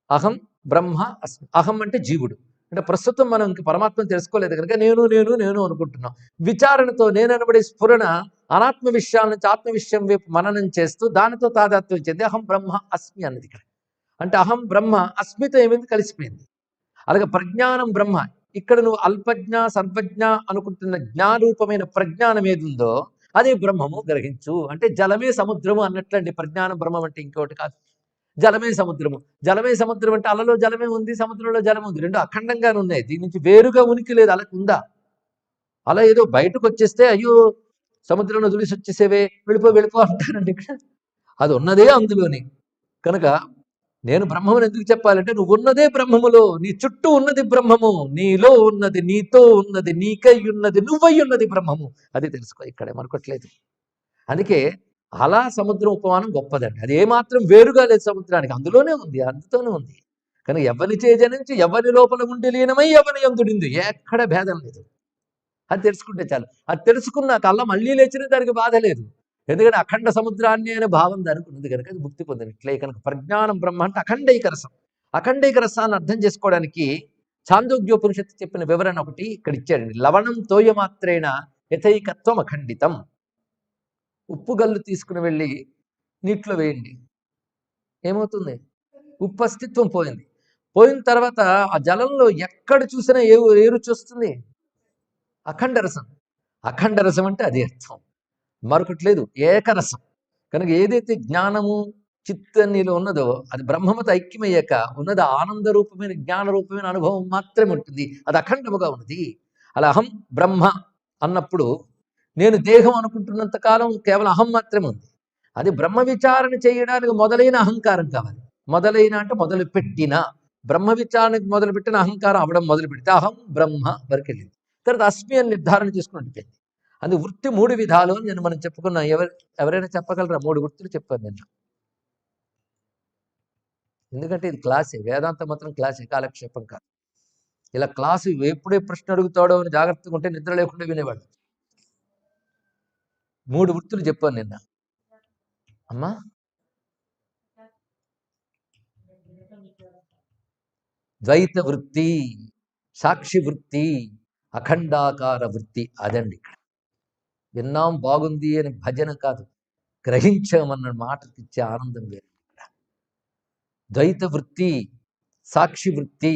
అహం బ్రహ్మ అస్మి. అహం అంటే జీవుడు. అంటే ప్రస్తుతం మనం ఇంక పరమాత్మను తెలుసుకోలేదు కనుక నేను నేను నేను అనుకుంటున్నాం. విచారణతో నేను అనబడే స్ఫురణ అనాత్మ విషయాల నుంచి ఆత్మ విషయం వైపు మననం చేస్తూ దానితో తాదాత్మ్యం చెంది అహం బ్రహ్మ అస్మి అన్నది ఇక్కడ. అంటే అహం బ్రహ్మ అస్మితో ఏమైంది, కలిసిపోయింది. అలాగే ప్రజ్ఞానం బ్రహ్మ. ఇక్కడ నువ్వు అల్పజ్ఞ సర్వజ్ఞ అనుకుంటున్న జ్ఞానరూపమైన ప్రజ్ఞానం ఏదుందో అదే బ్రహ్మము గ్రహించు. అంటే జలమే సముద్రము అన్నట్లండి. ప్రజ్ఞానం బ్రహ్మం అంటే ఇంకోటి కాదు. జలమే సముద్రము. జలమే సముద్రం అంటే అలలో జలమే ఉంది, సముద్రంలో జలం ఉంది. రెండు అఖండంగానే ఉన్నాయి. దీని నుంచి వేరుగా ఉనికి లేదు. అలా ఉందా? అలా ఏదో బయటకు వచ్చేస్తే అయ్యో సముద్రంలో దులిసి వచ్చేసేవే, వెళ్ళిపో అంటారండి. ఇక్కడ అది ఉన్నదే అందులోని. కనుక నేను బ్రహ్మముని ఎందుకు చెప్పాలంటే నువ్వు ఉన్నదే బ్రహ్మములో, నీ చుట్టూ ఉన్నది బ్రహ్మము, నీలో ఉన్నది, నీతో ఉన్నది, నీకై ఉన్నది, నువ్వై ఉన్నది బ్రహ్మము. అది తెలుసుకో. ఇక్కడే మరొకట్లేదు. అందుకే అలా సముద్రం ఉపమానం గొప్పదండి. అది ఏమాత్రం వేరుగా లేదు సముద్రానికి, అందులోనే ఉంది, అందుతోనే ఉంది. కానీ ఎవరిని చేజనించి ఎవరి లోపల ఉండి లీనమై ఎవరి యందుడింది, ఎక్కడ భేదం లేదు. అది తెలుసుకుంటే చాలు. అది తెలుసుకున్న కళ్ళ మళ్ళీ లేచిన దానికి బాధ లేదు. ఎందుకంటే అఖండ సముద్రాన్ని అనే భావం దానికి ఉన్నది కనుక అది ముక్తి పొందిన ఇట్లే. కనుక ప్రజ్ఞానం బ్రహ్మ అంటే అఖండైక రసం. అఖండైక రసాన్ని అర్థం చేసుకోవడానికి ఛాందోగ్యోపనిషత్తు చెప్పిన వివరణ ఒకటి ఇక్కడ ఇచ్చాడండి. లవణం తోయమాత్రేణ యథైకత్వం అఖండితం. ఉప్పు గల్లు తీసుకుని వెళ్ళి నీటిలో వేయండి, ఏమవుతుంది? ఉప్పు అస్తిత్వం పోయింది. పోయిన తర్వాత ఆ జలంలో ఎక్కడ చూసినా ఏ రుచి వస్తుంది? అఖండ రసం. అఖండ రసం అంటే అదే అర్థం, మరొకటి లేదు. ఏకరసం. కనుక ఏదైతే జ్ఞానము చిత్ నీలో ఉన్నదో అది బ్రహ్మముతో ఐక్యమయ్యాక ఉన్నది ఆనంద రూపమైన జ్ఞాన రూపమైన అనుభవం మాత్రమే ఉంటుంది. అది అఖండముగా ఉన్నది. అలా అహం బ్రహ్మ అన్నప్పుడు నేను దేహం అనుకుంటున్నంత కాలం కేవలం అహం మాత్రమే ఉంది. అది బ్రహ్మ విచారణ చేయడానికి మొదలైన అహంకారం కావాలి. మొదలైన అంటే మొదలు పెట్టిన బ్రహ్మ విచారణకు మొదలుపెట్టిన అహంకారం అవడం మొదలు పెడితే అహం బ్రహ్మ వరకు వెళ్ళింది. తర్వాత అస్మి అని నిర్ధారణ చేసుకున్నట్టు అది వృత్తి 3 విధాలు అని నేను మనం చెప్పుకున్నా. ఎవరైనా చెప్పగలరా? 3 వృత్తులు చెప్పాను నేను. ఎందుకంటే ఇది క్లాసే, వేదాంత మాత్రం క్లాసే, కాలక్షేపం కాదు. ఇలా క్లాసు ఎప్పుడే ప్రశ్న అడుగుతాడో అని జాగ్రత్తగా ఉంటే నిద్ర లేకుండా వినేవాడు. 3 వృత్తులు చెప్పాను నిన్న. అమ్మా ద్వైత వృత్తి, సాక్షి వృత్తి, అఖండాకార వృత్తి. అదండి ఇక్కడ విన్నాం బాగుంది అని భజన కాదు, గ్రహించామన్న మాటకి ఇచ్చే ఆనందం వేరు. ద్వైత వృత్తి, సాక్షి వృత్తి,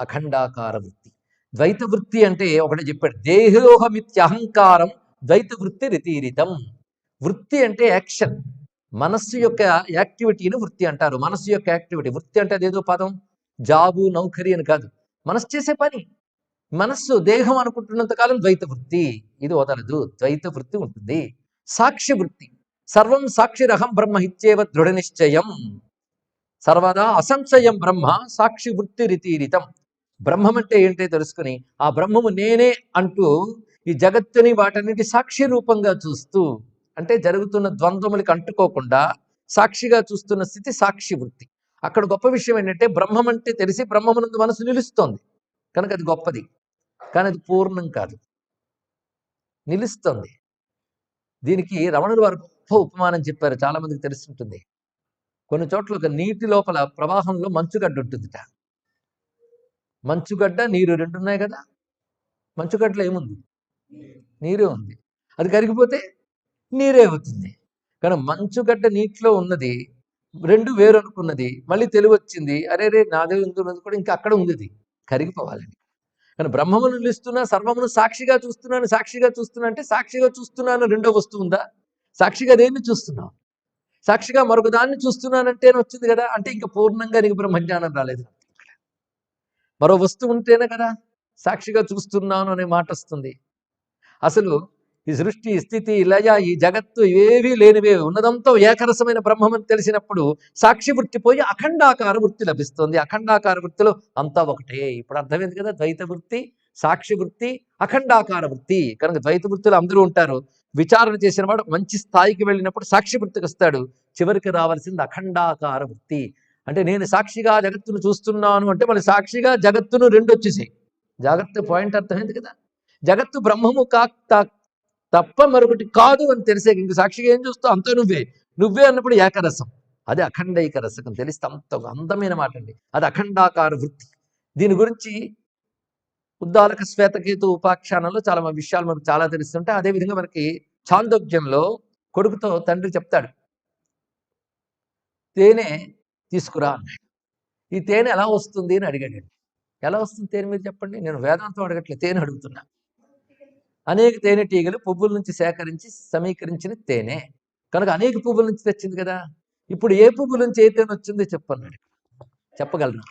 అఖండాకార వృత్తి. ద్వైత వృత్తి అంటే ఒకటి చెప్పాడు, దేహోహమిత్యహంకారం ద్వైత వృత్తి రితీరితం. వృత్తి అంటే యాక్షన్, మనస్సు యొక్క యాక్టివిటీని వృత్తి అంటారు. మనస్సు యొక్క యాక్టివిటీ. వృత్తి అంటే అదేదో పదం, జాబు నౌకరీ అని కాదు, మనస్సు చేసే పని. మనస్సు దేహం అనుకుంటున్నంత కాలం ద్వైత వృత్తి, ఇది వదలదు, ద్వైత వృత్తి ఉంటుంది. సాక్షి వృత్తి, సర్వం సాక్షిరహం బ్రహ్మ ఇత్యేవ దృఢ నిశ్చయం, సర్వదా అసంశయం బ్రహ్మ సాక్షి వృత్తి రితీరితం. బ్రహ్మం అంటే ఏంటో తెలుసుకుని ఆ బ్రహ్మము నేనే అంటూ ఈ జగత్తుని వాటన్నిటి సాక్షి రూపంగా చూస్తూ, అంటే జరుగుతున్న ద్వంద్వములకి అంటుకోకుండా సాక్షిగా చూస్తున్న స్థితి సాక్షి వృత్తి. అక్కడ గొప్ప విషయం ఏంటంటే బ్రహ్మం అంటే తెలిసి బ్రహ్మమునందు మనసు నిలుస్తోంది కనుక అది గొప్పది. కానీ అది పూర్ణం కాదు, నిలుస్తుంది. దీనికి రమణుల వారు గొప్ప ఉపమానం చెప్పారు, చాలా మందికి తెలుస్తుంటుంది. కొన్ని చోట్ల ఒక నీటి లోపల ప్రవాహంలో మంచుగడ్డ ఉంటుందిట. మంచుగడ్డ నీరు రెండు ఉన్నాయి కదా. మంచుగడ్డలో ఏముంది? నీరే ఉంది. అది కరిగిపోతే నీరే అవుతుంది. కానీ మంచుగడ్డ నీటిలో ఉన్నది రెండు వేరు అనుకున్నది, మళ్ళీ తెలివి వచ్చింది, అరే రే నాదే ఉన్నది కూడా ఇంకా అక్కడ ఉంది, కరిగిపోవాలని. కానీ బ్రహ్మమును నిలుస్తున్నా, సర్వమును సాక్షిగా చూస్తున్నాను, సాక్షిగా చూస్తున్నా అంటే సాక్షిగా చూస్తున్నాను రెండో వస్తువు ఉందా? సాక్షిగా దేన్ని చూస్తున్నావు? సాక్షిగా మరొక దాన్ని చూస్తున్నానంటేనే వచ్చింది కదా. అంటే ఇంకా పూర్ణంగా నీకు బ్రహ్మజ్ఞానం రాలేదు. మరో వస్తువు ఉంటేనే కదా సాక్షిగా చూస్తున్నాను అనే మాట వస్తుంది. అసలు ఈ సృష్టి, స్థితి, లయ, ఈ జగత్తు ఏవీ లేనివే ఉన్నదంతా ఏకరసమైన బ్రహ్మమని తెలిసినప్పుడు సాక్షి వృత్తి పోయి అఖండాకార వృత్తి లభిస్తుంది. అఖండాకార వృత్తిలో అంతా ఒకటే. ఇప్పుడు అర్థమైంది కదా, ద్వైత వృత్తి, సాక్షి వృత్తి, అఖండాకార వృత్తి. కనుక ద్వైత వృత్తులు అందరూ ఉంటారు. విచారణ చేసిన వాడు మంచి స్థాయికి వెళ్ళినప్పుడు సాక్షి వృత్తికి వస్తాడు. చివరికి రావాల్సింది అఖండాకార వృత్తి. అంటే నేను సాక్షిగా జగత్తును చూస్తున్నాను అంటే మళ్ళీ సాక్షిగా జగత్తును రెండు వచ్చేసాయి. జాగ్రత్త పాయింట్ అర్థమైంది కదా. జగత్తు బ్రహ్మము తప్ప మరొకటి కాదు అని తెలిసే ఇంక సాక్షిగా ఏం చూస్తావు, అంతా నువ్వే. నువ్వే అన్నప్పుడు ఏకరసం, అది అఖండైక రసకం. తెలిస్తే అంత అందమైన మాట అండి. అది అఖండాకార వృత్తి. దీని గురించి ఉద్దాలక శ్వేతకేతు ఉపాఖ్యానంలో చాలా విషయాలు మనకు చాలా తెలుస్తుంటాయి. అదేవిధంగా మనకి చాందోగ్యంలో కొడుకుతో తండ్రి చెప్తాడు, తేనె తీసుకురా అన్నాడు. ఈ తేనె ఎలా వస్తుంది అని అడిగాడు. ఎలా వస్తుంది తేనె మీరు చెప్పండి? నేను వేదాంతం అడగట్లేదు, తేనె అడుగుతున్నా. అనేక తేనెటీగలు పువ్వుల నుంచి సేకరించి సమీకరించిన తేనె కనుక అనేక పువ్వుల నుంచి తెచ్చింది కదా. ఇప్పుడు ఏ పువ్వుల నుంచి ఏ తేనె వచ్చిందో చెప్పన్నాడు. చెప్పగలరా?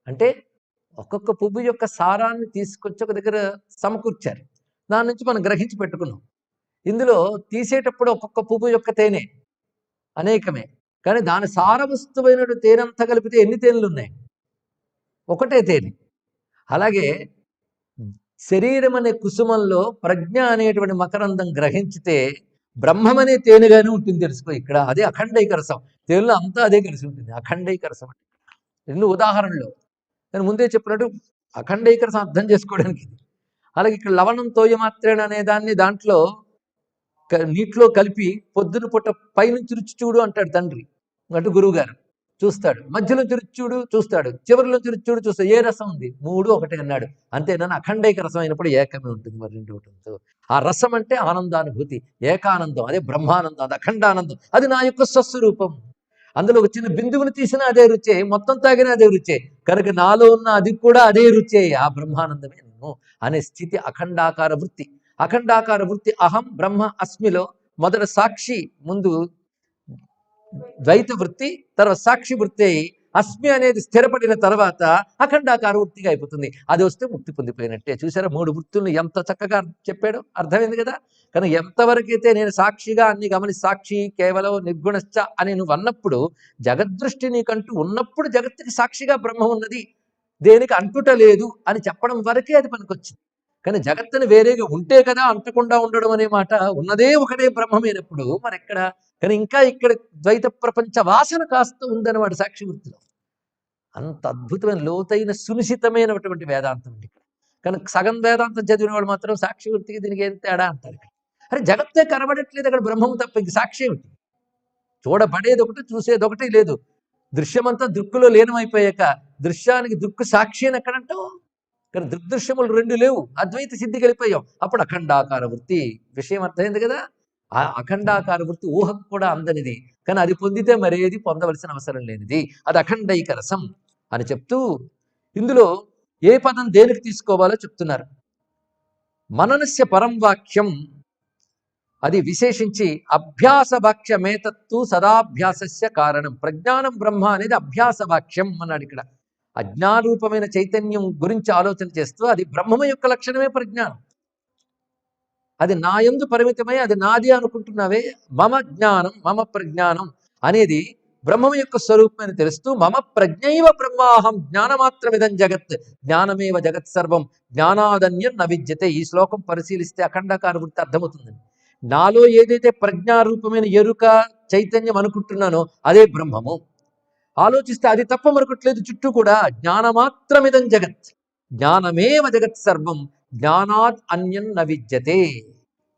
అంటే ఒక్కొక్క పువ్వు యొక్క సారాన్ని తీసుకొచ్చి ఒక దగ్గర సమకూర్చారు, దాని నుంచి మనం గ్రహించి పెట్టుకున్నాం. ఇందులో తీసేటప్పుడు ఒక్కొక్క పువ్వు యొక్క తేనె అనేకమే, కానీ దాని సారవస్తువైన తేనెంతా కలిపితే ఎన్ని తేనెలు ఉన్నాయి? ఒకటే తేనె. అలాగే శరీరం అనే కుసుమంలో ప్రజ్ఞ అనేటువంటి మకరందం గ్రహించితే బ్రహ్మమనే తేనెగానే ఉంటుంది తెలుసుకో ఇక్కడ. అదే అఖండైక రసం. తేనెలో అంతా అదే కలిసి ఉంటుంది, అఖండైక రసం అంటే. ఎన్నో ఉదాహరణలు నేను ముందే చెప్పినట్టు అఖండైక రసం అర్థం చేసుకోవడానికి. అలాగే ఇక్కడ లవణం తోయ మాత్రేణ అనే దాన్ని దాంట్లో నీటిలో కలిపి పొద్దున పూట పైనుంచి రుచి చూడు అంటాడు తండ్రి, అంటే గురువు గారు చూస్తాడు. మధ్యలో రుచి చూడు చూస్తాడు, చివరిలో రుచి చూడు చూస్తాడు. ఏ రసం ఉంది? మూడు ఒకటే అన్నాడు. అంతేనా? అఖండైక రసం అయినప్పుడు ఏకమే ఉంటుంది, మరి రెండు ఉంటుందో. ఆ రసం అంటే ఆనందానుభూతి, ఏకానందం, అదే బ్రహ్మానందం, అది అఖండానందం, అది నా యొక్క స్వస్వరూపం. అందులో ఒక చిన్న బిందువుని తీసినా అదే రుచే, మొత్తం తాగినా అదే రుచే. కనుక నాలో ఉన్న అది కూడా అదే రుచే, ఆ బ్రహ్మానందమే నేను అనే స్థితి అఖండాకార వృత్తి. అఖండాకార వృత్తి అహం బ్రహ్మ అస్మిలో మొదట సాక్షి ముందు ద్వైత వృత్తి, తర్వాత సాక్షి వృత్తి అయి అస్మి అనేది స్థిరపడిన తర్వాత అఖండాకార వృత్తిగా అయిపోతుంది. అది వస్తే ముక్తి పొందిపోయినట్టే. చూసారా 3 వృత్తులను ఎంత చక్కగా చెప్పాడో, అర్థమైంది కదా. కానీ ఎంతవరకైతే నేను సాక్షిగా అన్ని గమని సాక్షి కేవలం నిర్గుణశ్చ అని నువ్వు అన్నప్పుడు, జగద్దృష్టి నీకంటూ ఉన్నప్పుడు జగత్తుకి సాక్షిగా బ్రహ్మం ఉన్నది, దేనికి అంటుట లేదు అని చెప్పడం వరకే అది పనికొచ్చింది. కానీ జగత్తుని వేరేగా ఉంటే కదా అంటకుండా ఉండడం అనే మాట, ఉన్నదే ఒకటే బ్రహ్మమైనప్పుడు మరి ఎక్కడ. కానీ ఇంకా ఇక్కడ ద్వైత ప్రపంచ వాసన కాస్త ఉందన్నమాట సాక్షి వృత్తిలో. అంత అద్భుతమైన లోతైన సునిశితమైనటువంటి వేదాంతం అండి ఇక్కడ. కానీ సగం వేదాంతం చదివిన వాడు మాత్రం సాక్షి వృత్తికి దీనికి ఏం తేడా అంటారు. అరే జగత్తే కనబడట్లేదు అక్కడ, బ్రహ్మం తప్ప ఇంక సాక్షి ఏమిటి? చూడబడేది ఒకటి, చూసేది ఒకటి లేదు. దృశ్యమంతా దృక్కులో లీనమైపోయాక దృశ్యానికి దృక్కు సాక్షి అని ఎక్కడంటావు? కానీ దృగ్దృశ్యములు 2 లేవు, అద్వైత సిద్ధికి వెళ్ళిపోయాం. అప్పుడు అఖండాకార వృత్తి. విషయం అర్థమైంది కదా. ఆ అఖండాకార వృత్తి ఊహకు కూడా అందనిది, కానీ అది పొందితే మరేది పొందవలసిన అవసరం లేనిది. అది అఖండైక రసం అని చెప్తూ ఇందులో ఏ పదం దేనికి తీసుకోవాలో చెప్తున్నారు. మననస్య పరం వాక్యం, అది విశేషించి అభ్యాస వాక్యమేతత్తు సదాభ్యాసస్య కారణం. ప్రజ్ఞానం బ్రహ్మ అనేది అభ్యాస వాక్యం అన్నాడు ఇక్కడ. అజ్ఞానరూపమైన చైతన్యం గురించి ఆలోచన చేస్తూ అది బ్రహ్మము యొక్క లక్షణమే ప్రజ్ఞానం. అది నా యందు పరిమితమై అది నాది అనుకుంటున్నావే, మమ జ్ఞానం మమ ప్రజ్ఞానం అనేది బ్రహ్మం యొక్క స్వరూపమని తెలుస్తూ మమ ప్రజ్ఞైవ బ్రహ్మాహం జ్ఞానమాత్రమిదం జగత్ జ్ఞానమేవ జగత్ సర్వం జ్ఞానాదన్యం న విద్యతే. ఈ శ్లోకం పరిశీలిస్తే అఖండాకార వృత్తి అర్థమవుతుంది. నాలో ఏదైతే ప్రజ్ఞారూపమైన ఎరుక చైతన్యం అనుకుంటున్నానో అదే బ్రహ్మము. ఆలోచిస్తే అది తప్ప మరొకట్లేదు చుట్టూ కూడా. జ్ఞానమాత్రమిదం జగత్ జ్ఞానమేవ జగత్ సర్వం జ్ఞానాత్ అన్యం న విద్యతే.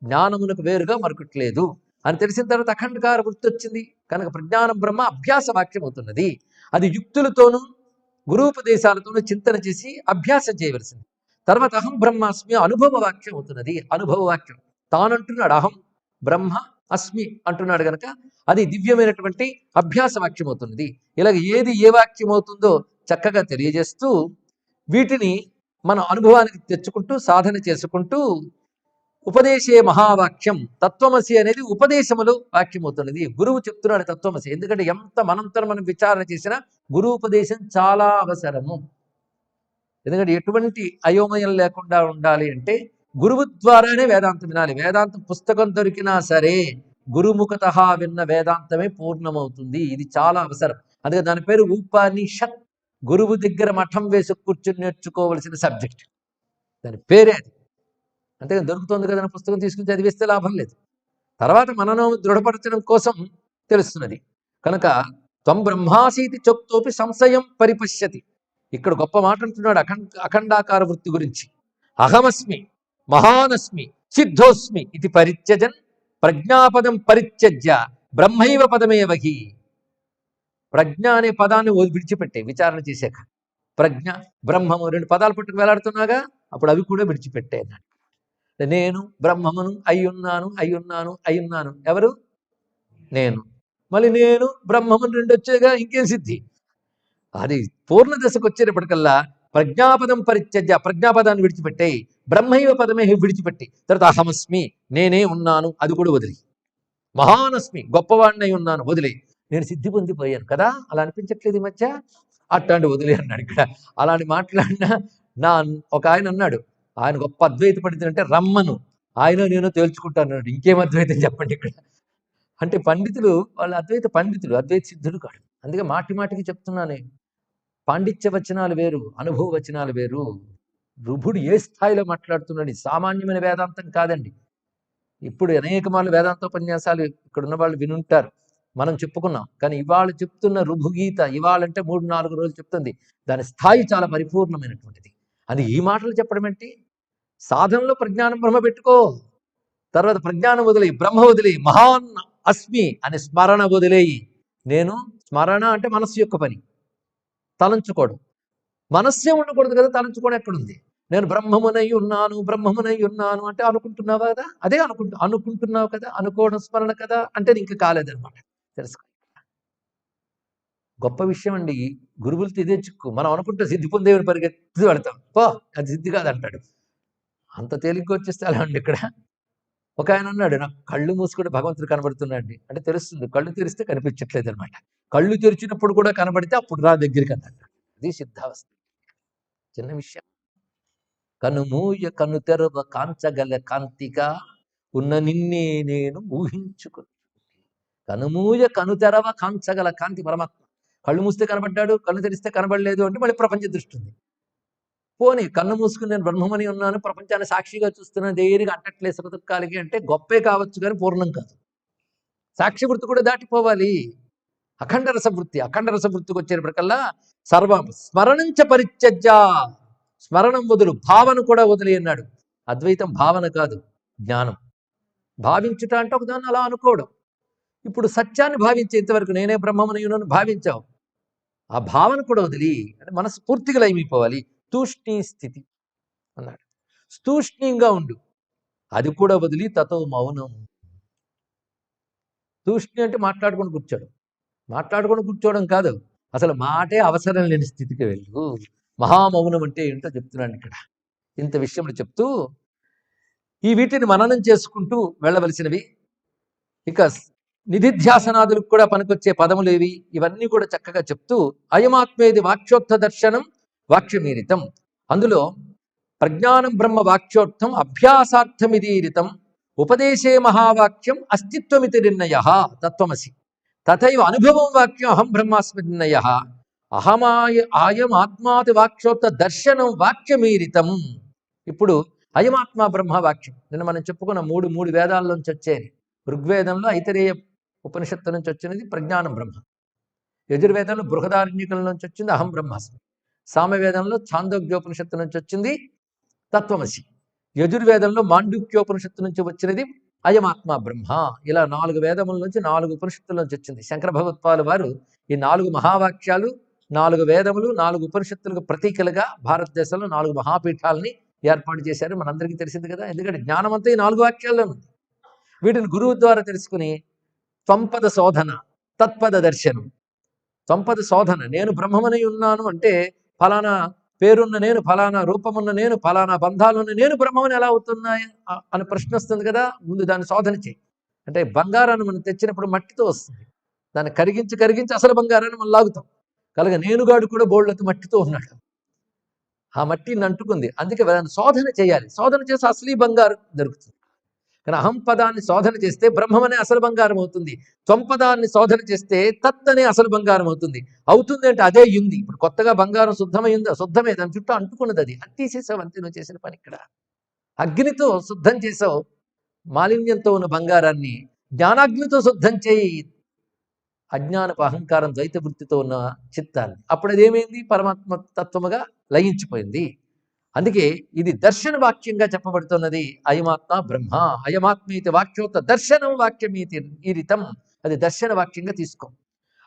జ్ఞానమునకు వేరుగా మరొకట్లేదు అని తెలిసిన తర్వాత అఖండకార వృత్తి వచ్చింది కనుక ప్రజ్ఞానం బ్రహ్మ అభ్యాస వాక్యం అవుతున్నది. అది యుక్తులతోనూ గురూపదేశాలతోనూ చింతన చేసి అభ్యాసం చేయవలసింది. తర్వాత అహం బ్రహ్మాస్మి అనుభవ వాక్యం అవుతున్నది. అనుభవ వాక్యం తానంటున్నాడు అహం బ్రహ్మ అస్మి అంటున్నాడు కనుక అది దివ్యమైనటువంటి అభ్యాస వాక్యం అవుతున్నది. ఇలాగ ఏది ఏ వాక్యం అవుతుందో చక్కగా తెలియజేస్తూ వీటిని మనం అనుభవానికి తెచ్చుకుంటూ సాధన చేసుకుంటూ ఉపదేశే మహావాక్యం, తత్వమసి అనేది ఉపదేశములు వాక్యం అవుతున్నది. గురువు చెప్తున్నాడు తత్వమసి. ఎందుకంటే ఎంత మనంతరం మనం విచారణ చేసినా గురువుపదేశం చాలా అవసరము. ఎందుకంటే ఎటువంటి అయోమయం లేకుండా ఉండాలి అంటే గురువు ద్వారానే వేదాంతం వినాలి. వేదాంతం పుస్తకం దొరికినా సరే గురుముఖత విన్న వేదాంతమే పూర్ణమవుతుంది. ఇది చాలా అవసరం. అందుకే దాని పేరు ఉపనిషత్. గురువు దగ్గర మఠం వేసి కూర్చొని నేర్చుకోవలసిన సబ్జెక్ట్, దాని పేరే అది. అంతేగాని దొరుకుతుంది కదా పుస్తకం తీసుకుని చదివిస్తే లాభం లేదు. తర్వాత మనను దృఢపరచడం కోసం తెలుస్తున్నది కనుక త్వం బ్రహ్మాసీతి చొక్తోపి సంశయం పరిపశ్యతి. ఇక్కడ గొప్ప మాట అంటున్నాడు అఖండాకార వృత్తి గురించి. అహమస్మి మహానస్మి సిద్ధోస్మి ఇది పరిత్యజన్ ప్రజ్ఞాపదం పరిత్యజ్య బ్రహ్మైవ పదమేవహి. ప్రజ్ఞ అనే పదాన్ని విడిచిపెట్టే విచారణ చేశాక ప్రజ్ఞ బ్రహ్మము 2 పదాలు పట్టుకు వేలాడుతున్నాగా అప్పుడు అవి కూడా విడిచిపెట్టే అన్నాడు. నేను బ్రహ్మమును అయ్యున్నాను అయ్యున్నాను అయ్యున్నాను. ఎవరు? నేను. మళ్ళీ నేను బ్రహ్మమును 2 వచ్చేగా, ఇంకేం సిద్ధి? అది పూర్ణ దశకు వచ్చేటప్పటికల్లా ప్రజ్ఞాపదం పరిత్యజ్య ప్రజ్ఞాపదాన్ని విడిచిపెట్టే బ్రహ్మైవ పదమే విడిచిపెట్టి తర్వాత అహమస్మి నేనే ఉన్నాను అది కూడా వదిలి, మహానస్మి గొప్పవాడినై ఉన్నాను వదిలే, నేను సిద్ధి పొందిపోయాను కదా అలా అనిపించట్లేదు ఈ మధ్య, అట్లాంటి వదిలే అన్నాడు ఇక్కడ. అలాంటి మాట్లాడినా నా ఒక ఆయన అన్నాడు, ఆయన గొప్ప అద్వైత పండితుడు అంటే రమ్మను ఆయన నేను తేల్చుకుంటాను. ఇంకేం అద్వైతం చెప్పండి ఇక్కడ అంటే పండితులు వాళ్ళు అద్వైత పండితులు, అద్వైత సిద్ధులు కాదు. అందుకే మాటి మాటికి చెప్తున్నాను, పాండిత్య వచనాలు వేరు, అనుభవ వచనాలు వేరు. రుభుడు ఏ స్థాయిలో మాట్లాడుతున్నాడు, సామాన్యమైన వేదాంతం కాదండి. ఇప్పుడు అనేక మార్లు వేదాంతోపన్యాసాలు ఇక్కడ ఉన్న వాళ్ళు వినుంటారు, మనం చెప్పుకున్నాం. కానీ ఇవాళ చెప్తున్న రుభుగీత ఇవాళంటే 3-4 రోజులు చెప్తుంది. దాని స్థాయి చాలా పరిపూర్ణమైనటువంటిది. అది ఈ మాటలు చెప్పడం ఏంటి? సాధనలో ప్రజ్ఞానం బ్రహ్మ పెట్టుకో, తర్వాత ప్రజ్ఞానం వదిలేయి, బ్రహ్మ వదిలేయి, మహాన్ అస్మి అని స్మరణ వదిలేయి. నేను స్మరణ అంటే మనస్సు యొక్క పని, తలంచుకోవడం. మనస్సే ఉండకూడదు కదా, తలంచుకోవడం ఎక్కడుంది? నేను బ్రహ్మమునై ఉన్నాను బ్రహ్మమునై ఉన్నాను అంటే అనుకుంటున్నావా కదా, అదే అనుకుంటున్నావు కదా, అనుకోవడం స్మరణ కదా అంటే ఇంక కాలేదనమాట. తెలుసుకో, గొప్ప విషయం అండి. గురువులతో ఇదే చిక్కు. మనం అనుకుంటే సిద్ధి పొందేవిని పరిగెత్తి వెళతాం, పో అది సిద్ధి కాదంటాడు. అంత తేలిగ్గా వచ్చేస్తే అలా అండి ఇక్కడ. ఒక ఆయన అన్నాడు, నాకు కళ్ళు మూసుకుంటే భగవంతుడు కనబడుతున్నాడు అంటే తెలుస్తుంది, కళ్ళు తెరిస్తే కనిపించట్లేదు అనమాట. కళ్ళు తెరిచినప్పుడు కూడా కనబడితే అప్పుడు రా దగ్గరికి అన్నట్టు. అది సిద్ధావస్థ. చిన్న విషయం. కనుమూయ కను తెరవ కాంచగల కాంతిగా ఉన్న నిన్నే నేను ఊహించుకుని. కనుమూయ కను తెరవ కాంచగల కాంతి పరమాత్మ. కళ్ళు మూస్తే కనబడ్డాడు, కళ్ళు తెరిస్తే కనబడలేదు అంటే మళ్ళీ ప్రపంచ దృష్టి ఉంది. పోనీ కన్ను మూసుకుని నేను బ్రహ్మమని ఉన్నాను, ప్రపంచాన్ని సాక్షిగా చూస్తున్నాను, దేనికి అంటట్లేదు సుఖదుఖాలకి అంటే గొప్పే కావచ్చు కానీ పూర్ణం కాదు. సాక్షి వృత్తి కూడా దాటిపోవాలి. అఖండ రసవృత్తి. అఖండ రసవృత్తికి వచ్చేటప్పటికల్లా సర్వం స్మరణంచ పరిత్యజ్య, స్మరణం వదులు, భావన కూడా వదిలి అన్నాడు. అద్వైతం భావన కాదు, జ్ఞానం. భావించుట అంటే ఒకదాన్ని అలా అనుకోవడం. ఇప్పుడు సత్యాన్ని భావించే, ఇంతవరకు నేనే బ్రహ్మమని భావించావు, ఆ భావన కూడా వదిలి అంటే మనసు పూర్తిగా లయమైపోవాలి. తూష్ణీ స్థితి అన్నాడు. స్తూష్ణీంగా ఉండు, అది కూడా వదిలి తతో మౌనం. తూష్ణి అంటే మాట్లాడుకొని కూర్చోడం. మాట్లాడుకొని కూర్చోవడం కాదు, అసలు మాటే అవసరం లేని స్థితికి వెళ్ళు. మహామౌనం అంటే ఏంటో చెప్తున్నాను ఇక్కడ. ఇంత విషయములు చెప్తూ ఈ వీటిని మననం చేసుకుంటూ వెళ్ళవలసినవి. ఇక నిధిధ్యాసనాదులకు కూడా పనికొచ్చే పదములేవి, ఇవన్నీ కూడా చక్కగా చెప్తూ అయమాత్మేది వాక్యోత్థ దర్శనం వాక్యమీరితం. అందులో ప్రజ్ఞానం బ్రహ్మ వాక్యోర్థం అభ్యాసార్థమిదీరితం ఉపదేశే మహావాక్యం అస్తిత్వమితి నిర్ణయ తత్వమసి తథైవ అనుభవం వాక్యం అహం బ్రహ్మాస్మి నిర్ణయ ఆయమాత్మాది వాక్యోత్థ దర్శనం వాక్యమీరితం. ఇప్పుడు అయమాత్మా బ్రహ్మ వాక్యం నిన్న మనం చెప్పుకున్న మూడు వేదాల నుంచి వచ్చేది. ఋగ్వేదంలో ఐతరేయ ఉపనిషత్తు నుంచి వచ్చినది ప్రజ్ఞానం బ్రహ్మ. యజుర్వేదంలో బృహదారణ్యకుల నుంచి వచ్చింది అహం బ్రహ్మాస్మి. సామవేదంలో ఛాందోగ్యోపనిషత్తు నుంచి వచ్చింది తత్వమసి. యజుర్వేదంలో మాండూక్యోపనిషత్తు నుంచి వచ్చినది అయమాత్మా బ్రహ్మ. ఇలా 4 వేదముల నుంచి 4 ఉపనిషత్తుల నుంచి వచ్చింది. శంకర భగవత్పాలు వారు ఈ 4 మహావాక్యాలు, 4 వేదములు, 4 ఉపనిషత్తులకు ప్రతీకలుగా భారతదేశంలో 4 మహాపీఠాలని ఏర్పాటు చేశారు. మనందరికీ తెలిసింది కదా. ఎందుకంటే జ్ఞానమంతా ఈ 4 వాక్యాల్లో ఉంది. వీటిని గురువు ద్వారా తెలుసుకుని త్వంపద శోధన, తత్పద దర్శనం. త్వంపద శోధన, నేను బ్రహ్మమని ఉన్నాను అంటే ఫలానా పేరున్న నేను, ఫలానా రూపమున్న నేను, ఫలానా బంధాలున్న నేను బ్రహ్మమని ఎలా అవుతున్నాయి అని ప్రశ్న వస్తుంది కదా. ముందు దాన్ని శోధన చేయి. అంటే బంగారాన్ని మనం తెచ్చినప్పుడు మట్టితో వస్తుంది, దాన్ని కరిగించి అసలు బంగారాన్ని మనం లాగుతాం. కనుక నేనుగాడు కూడా బోళ్ళతో మట్టితో ఉన్నాడు, ఆ మట్టిని అంటుకుంది. అందుకే దాన్ని శోధన చేయాలి. శోధన చేసి అసలీ బంగారం దొరుకుతుంది. కానీ అహం పదాన్ని శోధన చేస్తే బ్రహ్మమనే అసలు బంగారం అవుతుంది. త్వంపదాన్ని శోధన చేస్తే తత్ అనే అసలు బంగారం అవుతుంది. అవుతుంది అంటే అదే ఉంది. ఇప్పుడు కొత్తగా బంగారం శుద్ధమైంది, శుద్ధమే, దాని చుట్టూ అంటుకున్నది. అది తీసేసావు అంతే, నువ్వు చేసిన పని. ఇక్కడ అగ్నితో శుద్ధం చేసావు మాలిన్యంతో ఉన్న బంగారాన్ని, జ్ఞానాగ్నితో శుద్ధం చేయి అజ్ఞానపు అహంకారం ద్వైత వృత్తితో ఉన్న చిత్తాన్ని. అప్పుడు అదేమైంది? పరమాత్మ తత్వముగా లయించిపోయింది. అందుకే ఇది దర్శన వాక్యంగా చెప్పబడుతున్నది. అయమాత్మ బ్రహ్మ, అయమాత్మీతి వాక్యోత్త దర్శనం వాక్యమీతి ఈరితం. అది దర్శన వాక్యంగా తీసుకో.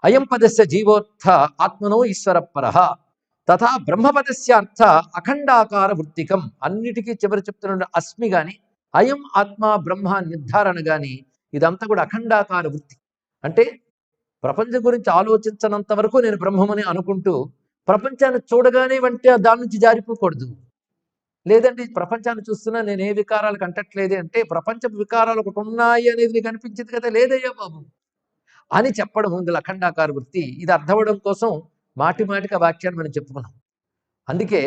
అయం పదస్య జీవోర్థ ఆత్మనో ఈశ్వర పరః తథా బ్రహ్మపదస్య అర్థ అఖండాకార వృత్తికం. అన్నిటికీ చివరి చెప్తున్న అస్మి గాని, అయం ఆత్మ బ్రహ్మ నిర్ధారణ గాని, ఇదంతా కూడా అఖండాకార వృత్తి. అంటే ప్రపంచం గురించి ఆలోచించనంత వరకు నేను బ్రహ్మమని అనుకుంటూ ప్రపంచాన్ని చూడగానే వంటే దాని నుంచి జారిపోకూడదు. లేదండి ప్రపంచాన్ని చూస్తున్నా నేను ఏ వికారాలకు అంటట్లేదే అంటే, ప్రపంచ వికారాలు ఒకటి ఉన్నాయి అనేది నీకు అనిపించింది కదా, లేదయ్యా బాబు అని చెప్పడం ఉంది అఖండాకార వృత్తి. ఇది అర్థమవడం కోసం మాటికి ఆ వాక్యాన్ని మనం చెప్పుకున్నాం. అందుకే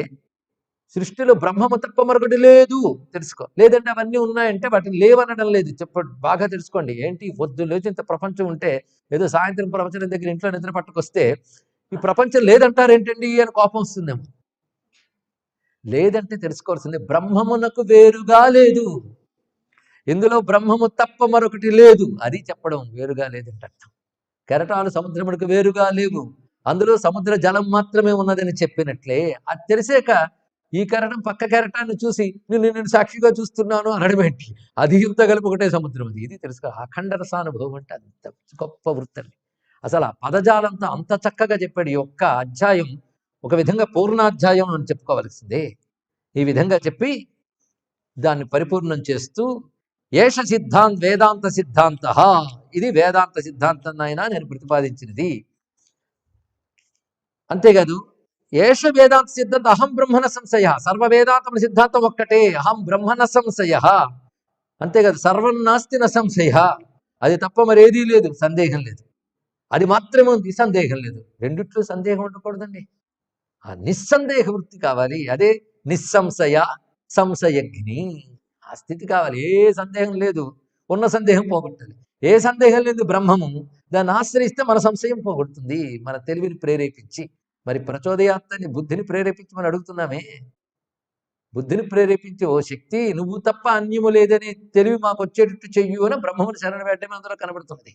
సృష్టిలో బ్రహ్మము తప్ప మరొకటి లేదు తెలుసుకో. లేదంటే అవన్నీ ఉన్నాయంటే వాటిని లేవనడం లేదు. చెప్పండి, బాగా తెలుసుకోండి. ఏంటి పొద్దు లేచి ఇంత ప్రపంచం ఉంటే ఏదో సాయంత్రం ప్రపంచం దగ్గర ఇంట్లో నిద్ర పట్టుకొస్తే ఈ ప్రపంచం లేదంటారేంటండి అని కోపం వస్తుందేమో. లేదంటే తెలుసుకోవాల్సింది బ్రహ్మమునకు వేరుగా లేదు, ఇందులో బ్రహ్మము తప్ప మరొకటి లేదు, అది చెప్పడం. వేరుగా లేదంటే అర్థం. కెరటాలు సముద్రమునకు వేరుగా లేవు, అందులో సముద్ర జలం మాత్రమే ఉన్నదని చెప్పినట్లే అది తెలిసాక ఈ కెరటం పక్క కెరటాన్ని చూసి నేను సాక్షిగా చూస్తున్నాను అనడం ఏంటి? అది ఇంత కలిపి ఒకటే సముద్రం. అది ఇది తెలుసుకో. అఖండ రసానుభవం అంటే అంత గొప్ప వృత్తి. అసలు ఆ పదజాలంతో అంత చక్కగా చెప్పాడు. ఈ ఒక్క అధ్యాయం ఒక విధంగా పూర్ణాధ్యాయం అని చెప్పుకోవాల్సిందే. ఈ విధంగా చెప్పి దాన్ని పరిపూర్ణం చేస్తూ ఏష వేదాంత సిద్ధాంత, ఇది వేదాంత సిద్ధాంతం అయినా నేను ప్రతిపాదించినది. అంతేకాదు ఏష వేదాంత సిద్ధాంత అహం బ్రహ్మణ సంశయ, సర్వ వేదాంతముల సిద్ధాంతం ఒక్కటే, అహం బ్రహ్మణ సంశయ. అంతే కదా, సర్వం నాస్తి న సంశయ, అది తప్ప మరేదీ లేదు, సందేహం లేదు. అది మాత్రమే ఉంది, సందేహం లేదు. రెండిట్లో సందేహం ఉండకూడదండి. ఆ నిస్సందేహ వృత్తి కావాలి. అదే నిస్సంశయ సంశయగ్ని. ఆ స్థితి కావాలి. ఏ సందేహం లేదు, ఉన్న సందేహం పోగొట్టాలి. ఏ సందేహం లేదు బ్రహ్మము, దాన్ని ఆశ్రయిస్తే మన సంశయం పోగొడుతుంది, మన తెలివిని ప్రేరేపించి. మరి ప్రచోదయాత్తని బుద్ధిని ప్రేరేపించి మనం అడుగుతున్నామే, బుద్ధిని ప్రేరేపించి ఓ శక్తి నువ్వు తప్ప అన్యము లేదని తెలివి మాకు వచ్చేటట్టు చెయ్యు అని బ్రహ్మముని శరణ వేడమే అందులో కనబడుతుంది.